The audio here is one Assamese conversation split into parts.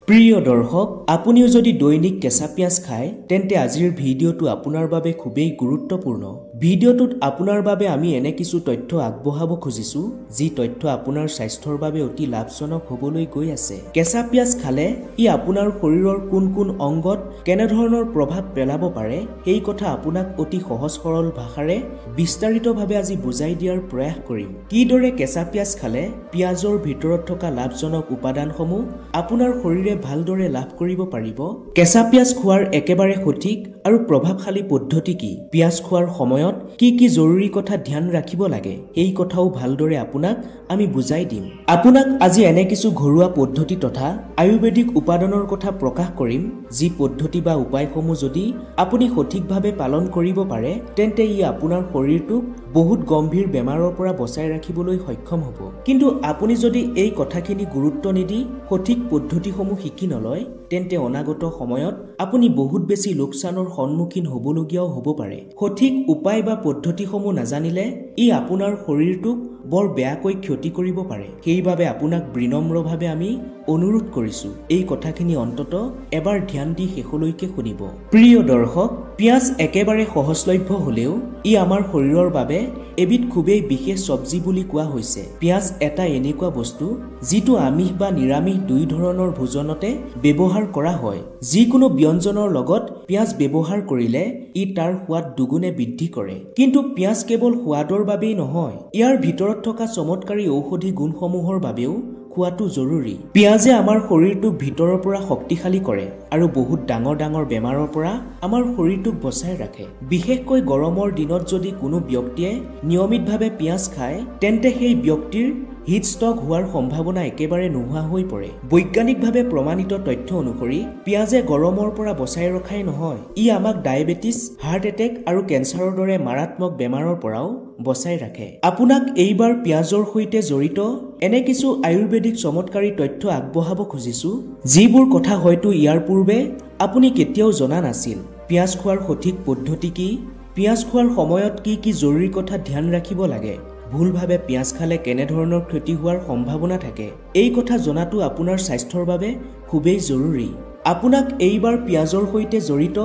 প্ৰিয় দৰ্শক, আপুনিও যদি দৈনিক কেঁচা পিয়াজ খায় তেন্তে আজিৰ ভিডিঅ'টো আপোনাৰ বাবে খুবেই গুৰুত্বপূৰ্ণ। ভিডিঅ'টোত আপোনাৰ বাবে আমি এনে কিছু তথ্য আগবঢ়াব খুজিছো যি তথ্য আপোনাৰ স্বাস্থ্যৰ বাবে অতি লাভজনক হ'বলৈ গৈ আছে। কেঁচা পিয়াজ খালে ই আপোনাৰ শৰীৰৰ কোন কোন অংগত কেনেধৰণৰ প্ৰভাৱ পেলাব পাৰে সেই কথা আপোনাক অতি সহজ সৰল ভাষাৰে বিস্তাৰিতভাৱে আজি বুজাই দিয়াৰ প্ৰয়াস কৰিম। কিদৰে কেঁচা পিয়াজ খালে পিয়াজৰ ভিতৰত থকা লাভজনক উপাদানসমূহ আপোনাৰ শৰীৰে ভালদৰে লাভ কৰিব পাৰিব। কেঁচা পিয়াজ খোৱাৰ একেবাৰে সঠিক আৰু প্ৰভাৱশালী পদ্ধতি কি, পিয়াজ খোৱাৰ সময়ত কি জৰুৰী কথা ধ্যান ৰাখিব লাগে এই কথাও ভালদৰে আপোনাক আমি বুজাই দিম। আপোনাক আজি এনে কিছু ঘৰুৱা পদ্ধতি তথা আয়ুৰ্বেদিক উপাদানৰ কথা প্ৰকাশ কৰিম যি পদ্ধতি বা উপায়সমূহ যদি আপুনি সঠিকভাৱে পালন কৰিব পাৰে তেন্তে ই আপোনাৰ শৰীৰটোক বহুত গম্ভীৰ বেমাৰৰ পৰা বচাই ৰাখিবলৈ সক্ষম হ'ব। কিন্তু আপুনি যদি এই কথাখিনি গুৰুত্ব নিদি সঠিক পদ্ধতিসমূহ শিকি নলয় তেন্তে অনাগত সময়ত আপুনি বহুত বেছি লোকচানৰ সন্মুখীন হ'বলগীয়াও হ'ব পাৰে। সঠিক উপায় বা পদ্ধতিসমূহ নাজানিলে ই আপোনাৰ শৰীৰটোক বৰ বেয়াকৈ ক্ষতি কৰিব পাৰে। সেইবাবে আপোনাক বিনম্ৰভাৱে আমি অনুৰোধ কৰিছো এই কথাখিনি অন্তত এবাৰ ধ্যান দি শেষলৈকে শুনিব। প্ৰিয় দৰ্শক, পিয়াজ একেবাৰে সহজলভ্য হ'লেও ই আমাৰ শৰীৰৰ বাবে এবিধ খুবেই বিশেষ চব্জি বুলি কোৱা হৈছে। পিয়াজ এটা এনেকুৱা বস্তু যিটো আমিষ বা নিৰামিষ দুই ধৰণৰ ভোজনতে ব্যৱহাৰ কৰা হয়। যিকোনো ব্যঞ্জনৰ লগত পিয়াজ ব্যৱহাৰ কৰিলে ই তাৰ সোৱাদ দুগুণে বৃদ্ধি কৰে। কিন্তু পিয়াজ কেৱল সোৱাদৰ বাবেই নহয়, ইয়াৰ ভিতৰত থকা চমৎকাৰী ঔষধি গুণসমূহৰ বাবেও খোৱাটো জৰুৰী। পিয়াজে আমাৰ শৰীৰটোক ভিতৰৰ পৰা শক্তিশালী কৰে আৰু বহুত ডাঙৰ ডাঙৰ বেমাৰৰ পৰা আমাৰ শৰীৰটোক বচাই ৰাখে। বিশেষকৈ গৰমৰ দিনত যদি কোনো ব্যক্তিয়ে নিয়মিতভাৱে পিয়াজ খায় তেন্তে সেই ব্যক্তিৰ হিট ষ্ট্ৰক হোৱাৰ সম্ভাৱনা একেবাৰে নোহোৱা হৈ পৰে। বৈজ্ঞানিকভাৱে প্ৰমাণিত তথ্য অনুসৰি পিয়াজে গৰমৰ পৰা বচাই ৰখাই নহয়, ই আমাক ডায়েবেটিছ, হাৰ্ট এটেক আৰু কেঞ্চাৰৰ দৰে মাৰাত্মক বেমাৰৰ পৰাও বচাই ৰাখে। আপোনাক এইবাৰ পিয়াজৰ সৈতে জড়িত এনে কিছু আয়ুৰ্বেদিক চমৎকাৰী তথ্য আগবঢ়াব খুজিছো যিবোৰ কথা হয়তো ইয়াৰ পূৰ্বে আপুনি কেতিয়াও জনা নাছিল। পিয়াজ খোৱাৰ সঠিক পদ্ধতি কি, পিয়াজ খোৱাৰ সময়ত কি জৰুৰী কথা ধ্যান ৰাখিব লাগে, ভুলভাৱে পিয়াজ খালে কেনেধৰণৰ ক্ষতি হোৱাৰ সম্ভাৱনা থাকে এই কথা জনাটো আপোনাৰ স্বাস্থ্যৰ বাবে খুবেই জৰুৰী। আপোনাক এইবাৰ পিয়াজৰ সৈতে জড়িত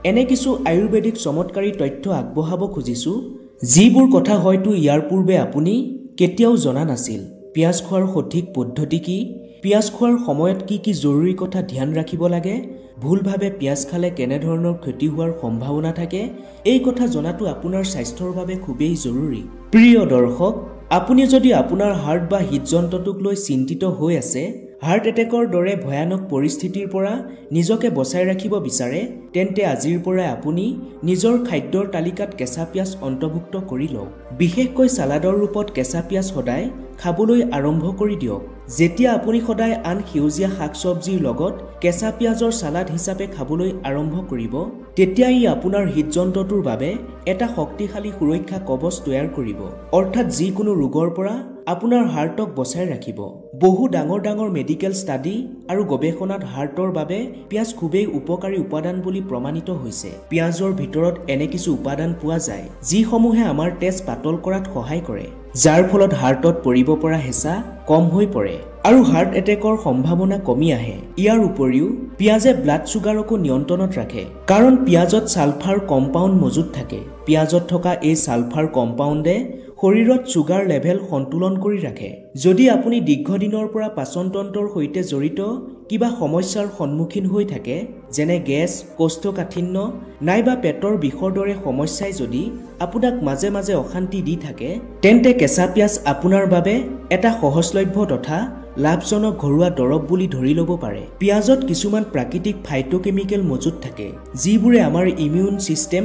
এনে কিছু আয়ুৰ্বেদিক চমৎকাৰী তথ্য আগবঢ়াব খুজিছো যিবোৰ কথা হয়তো ইয়াৰ পূৰ্বে আপুনি কেতিয়াও জনা নাছিল। পিয়াজ খোৱাৰ সঠিক পদ্ধতি কি, পিয়াজ খোৱাৰ সময়ত কি জৰুৰী কথা ধ্যান ৰাখিব লাগে, ভুলভাৱে পিয়াজ খালে কেনেধৰণৰ ক্ষতি হোৱাৰ সম্ভাৱনা থাকে এই কথা জনাটো আপোনাৰ স্বাস্থ্যৰ বাবে খুবেই জৰুৰী। প্ৰিয় দৰ্শক, আপুনি যদি আপোনাৰ হাৰ্ট বা হৃদযন্ত্ৰটোক লৈ চিন্তিত হৈ আছে, হাৰ্ট এটেকৰ দৰে ভয়ানক পৰিস্থিতিৰ পৰা নিজকে বচাই ৰাখিব বিচাৰে তেন্তে আজিৰ পৰাই আপুনি নিজৰ খাদ্যৰ তালিকাত কেঁচা পিয়াজ অন্তৰ্ভুক্ত কৰি লওক। বিশেষকৈ চালাডৰ ৰূপত কেঁচা পিয়াজ সদায় খাবলৈ আৰম্ভ কৰি দিয়ক। যেতিয়া আপুনি সদায় আন সেউজীয়া শাক চব্জিৰ লগত কেঁচা পিয়াজৰ চালাড হিচাপে খাবলৈ আৰম্ভ কৰিব তেতিয়া ই আপোনাৰ হৃদযন্ত্ৰটোৰ বাবে এটা শক্তিশালী সুৰক্ষা কৱচ তৈয়াৰ কৰিব, অৰ্থাৎ যিকোনো ৰোগৰ পৰা আপোনাৰ হাৰ্টক বচাই ৰাখিব। বহু ডাঙৰ ডাঙৰ মেডিকেল ষ্টাডি আৰু গৱেষণাত হাৰ্টৰ বাবে পিয়াজ খুবেই উপকাৰী উপাদান বুলি প্ৰমাণিত হৈছে। পিয়াজৰ ভিতৰত এনে কিছু উপাদান পোৱা যায় যিসমূহে আমাৰ তেজ পাতল কৰাত সহায় কৰে, যাৰ ফলত হাৰ্টত পৰিব পৰা হেঁচা কম হৈ পৰে আৰু হাৰ্ট এটেকৰ সম্ভাৱনা কমি আহে। ইয়াৰ উপৰিও পিয়াজে ব্লাড চুগাৰকো নিয়ন্ত্ৰণত ৰাখে কাৰণ পিয়াজত ছালফাৰ কম্পাউণ্ড মজুত থাকে। পিয়াজত থকা এই ছালফাৰ কম্পাউণ্ডে শৰীৰত চুগাৰ লেভেল সন্তুলন কৰি ৰাখে। যদি আপুনি দীৰ্ঘদিনৰ পৰা পাচনতন্ত্ৰৰ সৈতে জড়িত কিবা সমস্যাৰ সন্মুখীন হৈ থাকে যেনে গেছ, কোষ্ঠকাঠিন্য নাইবা পেটৰ বিষৰ দৰে সমস্যাই যদি আপোনাক মাজে মাজে অশান্তি দি থাকে তেন্তে কেঁচা পিয়াজ আপোনাৰ বাবে এটা সহজলভ্য তথা লাভজনক ঘৰুৱা দৰৱ বুলি ধৰি ল'ব পাৰে। পিয়াজত কিছুমান প্ৰাকৃতিক ফাইটোকেমিকেল মজুত থাকে যিবোৰে আমাৰ ইমিউন ছিষ্টেম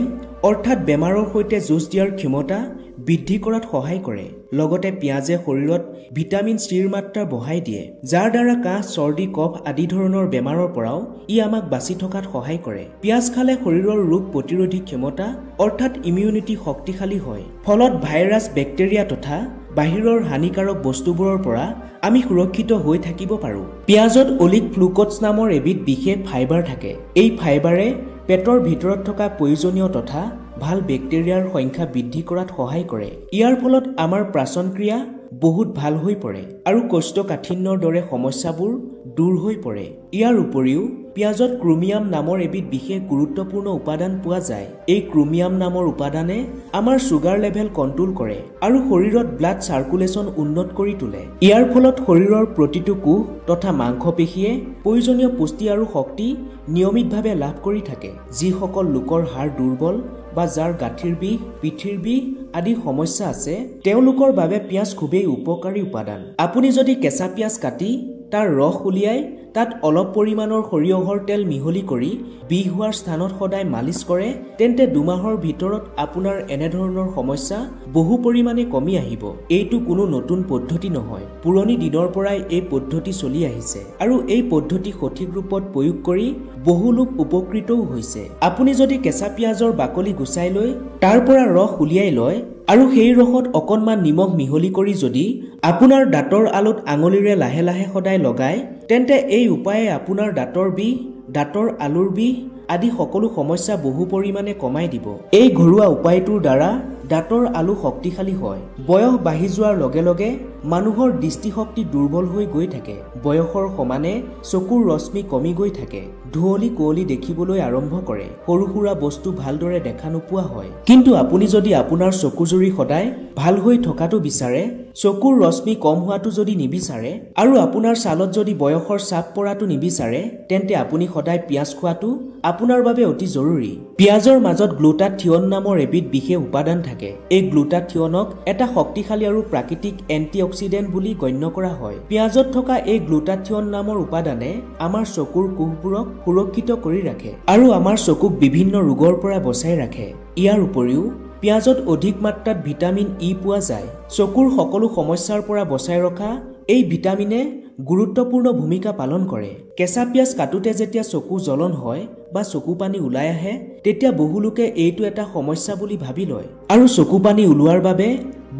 অৰ্থাৎ বেমাৰৰ সৈতে যুঁজ দিয়াৰ ক্ষমতা বৃদ্ধি কৰাত সহায় কৰে। লগতে পিয়াজে শৰীৰত ভিটামিন চিৰ মাত্ৰা বঢ়াই দিয়ে যাৰ দ্বাৰা কাহ, চৰ্দি, কফ আদি ধৰণৰ বেমাৰৰ পৰাও ই আমাক বাচি থকাত সহায় কৰে। পিয়াজ খালে শৰীৰৰ ৰোগ প্ৰতিৰোধী ক্ষমতা অৰ্থাৎ ইমিউনিটি শক্তিশালী হয়, ফলত ভাইৰাছ, বেক্টেৰিয়া তথা বাহিৰৰ হানিকাৰক বস্তুবোৰৰ পৰা আমি সুৰক্ষিত হৈ থাকিব পাৰোঁ। পিয়াজত অলিক ফ্লুক'জ নামৰ এবিধ বিশেষ ফাইবাৰ থাকে। এই ফাইবাৰে পেটৰ ভিতৰত থকা প্ৰয়োজনীয় তথা ভাল বেক্টেৰিয়াৰ সংখ্যা বৃদ্ধি কৰাত সহায় কৰে। ইয়াৰ ফলত আমাৰ পাচন ক্ৰিয়া বহুত ভাল হৈ পৰে আৰু কোষ্ঠকাঠিন্যৰ দৰে সমস্যাবোৰ দূৰ হৈ পৰে। ইয়াৰ উপৰিও পিঁয়াজত ক্ৰোমিয়াম নামৰ এবিধ বিশেষ গুৰুত্বপূৰ্ণ উপাদান পোৱা যায়। এই ক্ৰোমিয়াম নামৰ উপাদানে আমাৰ ছুগাৰ লেভেল কণ্ট্ৰোল কৰে আৰু শৰীৰত ব্লাড চাৰ্কুলেশ্যন উন্নত কৰি তোলে। ইয়াৰ ফলত শৰীৰৰ প্ৰতিটো কোষ তথা মাংসপেশীয়ে প্ৰয়োজনীয় পুষ্টি আৰু শক্তি নিয়মিতভাৱে লাভ কৰি থাকে। যিসকল লোকৰ হাড় দুৰ্বল বা যাৰ গাঁঠিৰ বিষ, পিঠিৰ বিষ আদি সমস্যা আছে, তেওঁলোকৰ বাবে পিঁয়াজ খুবেই উপকাৰী উপাদান। আপুনি যদি কেঁচা পিঁয়াজ কাটি তাৰ ৰস উলিয়াই তাত অলপ পৰিমাণৰ সৰিয়হৰ তেল মিহলি কৰি বিষ হোৱাৰ স্থানত সদায় মালিচ কৰে, তেন্তে 2 মাহৰ ভিতৰত আপোনাৰ এনেধৰণৰ সমস্যা বহু পৰিমাণে কমি আহিব। এইটো কোনো নতুন পদ্ধতি নহয়, পুৰণি দিনৰ পৰাই এই পদ্ধতি চলি আহিছে আৰু এই পদ্ধতি সঠিক ৰূপত প্ৰয়োগ কৰি বহু লোক উপকৃতও হৈছে। আপুনি যদি কেঁচা পিঁয়াজৰ বাকলি গুচাই লৈ তাৰ পৰা ৰস উলিয়াই লয় আৰু সেই ৰসত অকণমান নিমখ মিহলি কৰি যদি আপোনাৰ দাঁতৰ আলত আঙুলিৰে লাহে লাহে সদায় লগায়, তেন্তে এই উপায়ে আপোনাৰ দাঁতৰ বিষ, দাঁতৰ আলুৰ বিষ আদি সকলো সমস্যা বহু পৰিমাণে কমাই দিব। এই ঘৰুৱা উপায়টোৰ দ্বাৰা দাঁতৰ আলু শক্তিশালী হয়। বয়স বাঢ়ি যোৱাৰ লগে লগে মানুহৰ দৃষ্টিশক্তি দুৰ্বল হৈ গৈ থাকে। বয়সৰ সমানে চকুৰ ৰশ্মি কমি গৈ থাকে। ধুঁৱলি কুঁৱলী দেখিবলৈ আৰম্ভ কৰে। সৰু সুৰা বস্তু ভালদৰে দেখা নোপোৱা হয়। কিন্তু আপুনি যদি আপোনাৰ চকুজুৰি সদায় ভাল হৈ থকাটো বিচাৰে, চকুৰ ৰশ্মি কম হোৱাটো যদি নিবিচাৰে আৰু আপোনাৰ ছালত যদি বয়সৰ চাপ পৰাটো নিবিচাৰে, তেন্তে আপুনি সদায় পিঁয়াজ খোৱাটো আপোনাৰ বাবে অতি জৰুৰী। পিঁয়াজৰ মাজত গ্লুটাথিয়ন নামৰ এবিধ বিশেষ উপাদান থাকে। এই গ্লুটাথিয়নক এটা শক্তিশালী আৰু প্ৰাকৃতিক এন্টিঅক্সিডেন্ট বুলি গণ্য কৰা হয়। পিঁয়াজত থকা এই গ্লুটাথিয়ন নামৰ উপাদানে আমাৰ চকুৰ কোষবোৰক সুৰক্ষিত কৰি ৰাখে আৰু আমাৰ চকুক বিভিন্ন ৰোগৰ পৰা বচাই ৰাখে। ইয়াৰ উপৰিও পিঁয়াজত অধিক মাত্ৰাত ভিটামিন ই পোৱা যায়। চকুৰ সকলো সমস্যাৰ পৰা বচাই ৰখা এই ভিটামিনে গুৰুত্বপূৰ্ণ ভূমিকা পালন কৰে। কেঁচা পিঁয়াজ কাটোতে যেতিয়া চকু জ্বলন হয় বা চকু পানী ওলাই আহে, তেতিয়া বহু লোকে এইটো এটা সমস্যা বুলি ভাবি লয় আৰু চকু পানী ওলোৱাৰ বাবে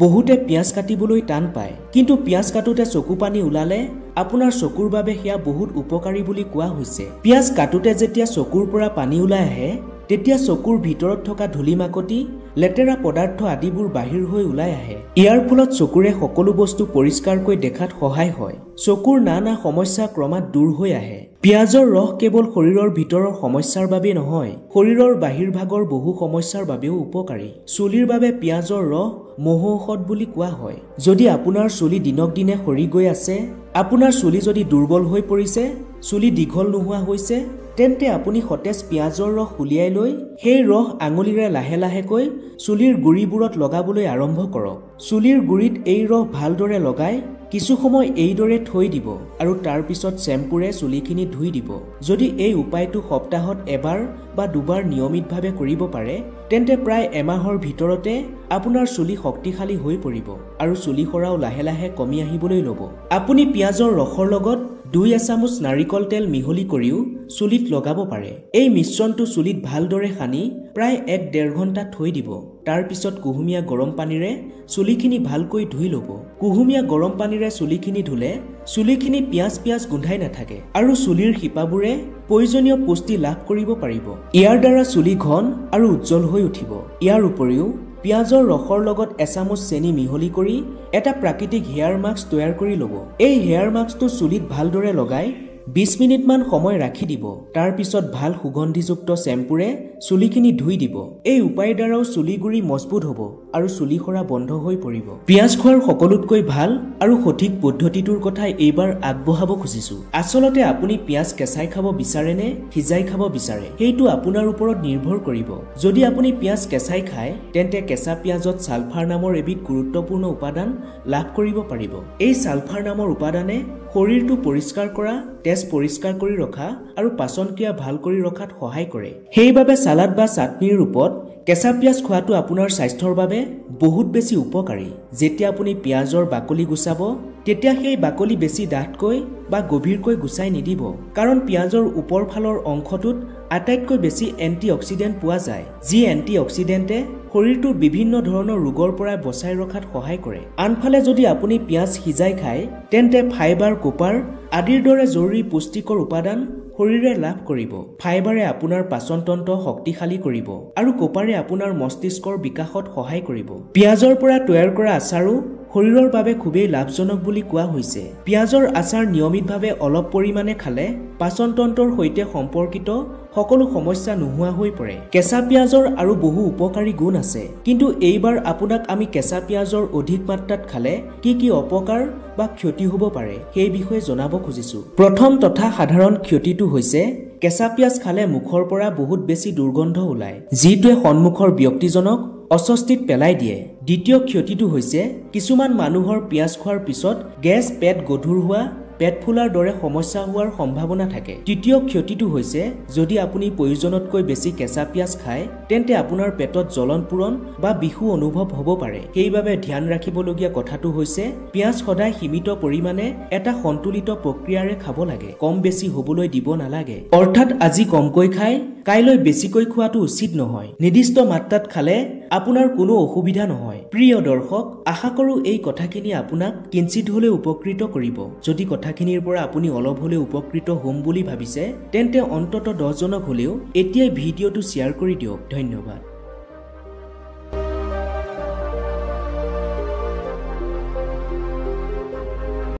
বহুতে পিঁয়াজ কাটিবলৈ টান পায়। কিন্তু পিঁয়াজ কাটোতে চকু পানী ওলালে আপোনাৰ চকুৰ বাবে সেয়া বহুত উপকাৰী বুলি কোৱা হৈছে। পিঁয়াজ কাটোতে যেতিয়া চকুৰ পৰা পানী ওলাই আহে, তেতিয়া চকুৰ ভিতৰত থকা ধূলি মাকতি, লেতেৰা পদাৰ্থ আদিবোৰ বাহিৰ হৈ ওলাই আহে। ইয়াৰ ফলত চকুৰে সকলো বস্তু পৰিষ্কাৰকৈ দেখাত সহায় হয়। চকুৰ নানা সমস্যা ক্ৰমাৎ দূৰ হৈ আহে। পিঁয়াজৰ ৰস কেৱল শৰীৰৰ ভিতৰৰ সমস্যাৰ বাবে নহয়, শৰীৰৰ বাহিৰভাগৰ বহু সমস্যাৰ বাবেও উপকাৰী। চুলিৰ বাবে পিঁয়াজৰ ৰস মহৌ ঔষধ বুলি কোৱা হয়। যদি আপোনাৰ চুলি দিনক দিনে সৰি গৈ আছে, আপোনাৰ চুলি যদি দুৰ্বল হৈ পৰিছে, চুলি দীঘল নোহোৱা হৈছে, তেন্তে আপুনি সতেজ পিঁয়াজৰ ৰস উলিয়াই লৈ সেই ৰস আঙুলিৰে লাহে লাহেকৈ চুলিৰ গুৰিবোৰত লগাবলৈ আৰম্ভ কৰক। চুলিৰ গুৰিত এই ৰস ভালদৰে লগাই কিছু সময় এইদৰে থৈ দিব আৰু তাৰ পিছত শ্বেম্পুৰে চুলিখিনি ধুই দিব। যদি এই উপায়টো সপ্তাহত এবাৰ বা দুবাৰ নিয়মিতভাৱে কৰিব পাৰে, তেন্তে প্ৰায় এমাহৰ ভিতৰতে আপোনাৰ চুলি শক্তিশালী হৈ পৰিব আৰু চুলি সৰাও লাহে লাহে কমি আহিবলৈ ল'ব। আপুনি পিঁয়াজৰ ৰসৰ লগত 2 চামুচ নাৰিকল তেল মিহলি কৰিও চুলিত লগাব পাৰে। এই মিশ্ৰণটো চুলিত ভালদৰে সানি প্ৰায় 1-1.5 ঘণ্টা থৈ দিব। তাৰ পিছত কুহুমীয়া গৰম পানীৰে চুলিখিনি ভালকৈ ধুই ল'ব। কুহুমীয়া গৰম পানীৰে চুলিখিনি ধুলে চুলিখিনি পিঁয়াজ গোন্ধাই নাথাকে আৰু চুলিৰ শিপাবোৰে প্ৰয়োজনীয় পুষ্টি লাভ কৰিব পাৰিব। ইয়াৰ দ্বাৰা চুলি ঘন আৰু উজ্জ্বল হৈ উঠিব। ইয়াৰ উপৰিও পিঁয়াজৰ ৰসৰ লগত 1 চামুচ চেনি মিহলি কৰি এটা প্ৰাকৃতিক হেয়াৰ মাস্ক তৈয়াৰ কৰি ল'ব। এই হেয়াৰ মাস্কটো চুলিত ভালদৰে লগাই 20 মিনিটমান সময় ৰাখি দিব। তাৰ পিছত ভাল সুগন্ধিযুক্ত শ্বেম্পুৰে চুলিখিনি ধুই দিব। এই উপায়ৰ দ্বাৰাও চুলিগুৰি মজবুত হ'ব আৰু চুলি সৰা বন্ধ হৈ পৰিব। পিঁয়াজ খোৱাৰ সকলোতকৈ ভাল আৰু সঠিক পদ্ধতিটোৰ কথা এইবাৰ আগবঢ়াব খুজিছো। আচলতে আপুনি পিঁয়াজ কেঁচাই খাব বিচাৰে নে সিজাই খাব বিচাৰে, সেইটো আপোনাৰ ওপৰত নিৰ্ভৰ কৰিব। যদি আপুনি পিঁয়াজ কেঁচাই খায়, তেন্তে কেঁচা পিঁয়াজত ছালফাৰ নামৰ এবিধ গুৰুত্বপূৰ্ণ উপাদান লাভ কৰিব পাৰিব। এই ছালফাৰ নামৰ উপাদানে শৰীৰটো পৰিষ্কাৰ কৰা, তেজ পৰিষ্কাৰ কৰি ৰখা আৰু পাচন ক্ৰিয়া ভাল কৰি ৰখাত সহায় কৰে। সেইবাবে সালাড বা চাটনিৰ ৰূপত কেঁচা পিঁয়াজ খোৱাটো আপোনাৰ স্বাস্থ্যৰ বাবে বহুত বেছি উপকাৰী। যেতিয়া আপুনি পিঁয়াজৰ বাকলি গুচাব, তেতিয়া সেই বাকলি বেছি ডাঠকৈ বা গভীৰকৈ গুচাই নিদিব, কাৰণ পিঁয়াজৰ ওপৰ ফালৰ অংশটোত আটাইতকৈ বেছি এন্টিঅক্সিডেন্ট পোৱা যায়, যি এন্টিঅক্সিডেন্টে শৰীৰটোৰ বিভিন্ন ধৰণৰ ৰোগৰ পৰা বচাই ৰখাত সহায় কৰে। আনফালে যদি আপুনি পিঁয়াজ সিজাই খায়, তেন্তে ফাইবাৰ, কোপাৰ আদিৰ দৰে জৰুৰী পুষ্টিকৰ উপাদান শৰীৰে লাভ কৰিব। ফাইবাৰে আপোনাৰ পাচন তন্ত্ৰ শক্তিশালী কৰিব আৰু কোপাৰে আপোনাৰ মস্তিষ্কৰ বিকাশত সহায় কৰিব। পিঁয়াজৰ পৰা তৈয়াৰ কৰা আচাৰো শৰীৰৰ বাবে খুবেই লাভজনক বুলি কোৱা হৈছে। পিঁয়াজৰ আচাৰ নিয়মিতভাৱে অলপ পৰিমাণে খালে পাচনতন্ত্ৰৰ সৈতে সম্পৰ্কিত সকলো সমস্যা নোহোৱা হৈ পৰে। কেঁচা পিঁয়াজৰ আৰু বহু উপকাৰী গুণ আছে, কিন্তু এইবাৰ আপোনাক আমি কেঁচা পিঁয়াজৰ অধিক মাত্ৰাত খালে কি কি অপকাৰ বা ক্ষতি হ'ব পাৰে সেই বিষয়ে জনাব খুজিছো। প্ৰথম তথা সাধাৰণ ক্ষতিটো হৈছে কেঁচা পিঁয়াজ খালে মুখৰ পৰা বহুত বেছি দুৰ্গন্ধ ওলায়, যিটোৱে সন্মুখৰ ব্যক্তিজনক অস্বস্তিত পেলাই দিয়ে। দ্বিতীয় ক্ষতিটো হৈছে কিছুমান মানুহৰ পিঁয়াজ খোৱাৰ পিছত গেছ, পেট গধুৰ হোৱা, পেট ফুলাৰ দৰে সমস্যা হোৱাৰ সম্ভাৱনা থাকে। তৃতীয় ক্ষতিটো হৈছে যদি আপুনি প্ৰয়োজনতকৈ বেছি কেঁচা পিঁয়াজ খায় তেন্তে আপোনাৰ পেটত জ্বলন পূৰণ বা বিষু অনুভৱ হ'ব পাৰে। সেইবাবে ধ্যান ৰাখিবলগীয়া কথাটো হৈছে পিঁয়াজ সদায় সীমিত পৰিমাণে এটা সন্তুলিত প্ৰক্ৰিয়াৰে খাব লাগে, কম বেছি হ'বলৈ দিব নালাগে। অৰ্থাৎ আজি কমকৈ খাই কাইলৈ বেছিকৈ খোৱাটো উচিত নহয়। নিৰ্দিষ্ট মাত্ৰাত খালে আপোনাৰ কোনো অসুবিধা নহয়। প্ৰিয় দৰ্শক, আশা কৰো এই কথাখিনি আপোনাক কিঞ্চিত হ'লেও উপকৃত কৰিব। যদি কথাখিনিৰ পৰা আপুনি অলপ হ'লেও উপকৃত হ'ম বুলি ভাবিছে তেন্তে অন্ততঃ 10 জনক হ'লেও এতিয়াই ভিডিঅ'টো শ্বেয়াৰ কৰি দিয়ক। ধন্যবাদ।